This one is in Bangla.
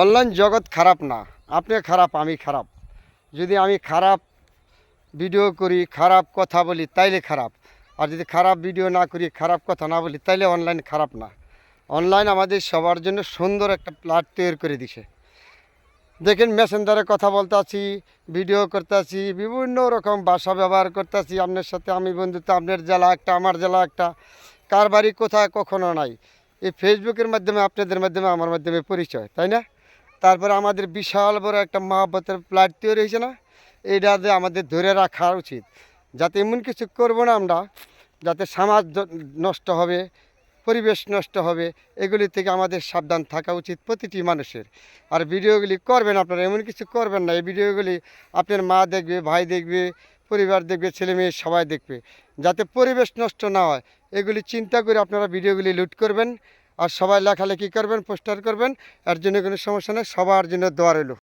অনলাইন জগৎ খারাপ না, আপনি খারাপ আমি খারাপ। যদি আমি খারাপ ভিডিও করি, খারাপ কথা বলি তাইলে খারাপ। আর যদি খারাপ ভিডিও না করি, খারাপ কথা না বলি তাইলে অনলাইন খারাপ না। অনলাইন আমাদের সবার জন্য সুন্দর একটা প্ল্যাট তৈরি করে দিছে। দেখেন মেসেঞ্জারে কথা বলতে আছি, ভিডিও করতে আছি, বিভিন্ন রকম ভাষা ব্যবহার করতে আছি। আপনার সাথে আমি বন্ধুত্ব, আপনার জেলা একটা আমার জেলা একটা, কার বাড়ি কোথায় কখনো নাই। এই ফেসবুকের মাধ্যমে, আপনাদের মাধ্যমে, আমার মাধ্যমে পরিচয়, তাই না? তারপরে আমাদের বিশাল বড় একটা মহাব্বতের প্ল্যাট তৈরি হয়েছে না, এইটা যে আমাদের ধরে রাখা উচিত। যাতে এমন কিছু করবো না আমরা, যাতে সমাজ নষ্ট হবে, পরিবেশ নষ্ট হবে, এগুলি থেকে আমাদের সাবধান থাকা উচিত প্রতিটি মানুষের। আর ভিডিওগুলি করবেন আপনারা, এমন কিছু করবেন না। এই ভিডিওগুলি আপনার মা দেখবে, ভাই দেখবে, পরিবার দেখবে, ছেলে মেয়ে সবাই দেখবে। যাতে পরিবেশ নষ্ট না হয় এগুলি চিন্তা করে আপনারা ভিডিওগুলি লুট করবেন। আর সবাই লেখালেখি করবেন, পোস্টার করবেন। এর জন্য কোনো সমস্যা নেই, সবার জন্য দোয়া রইল।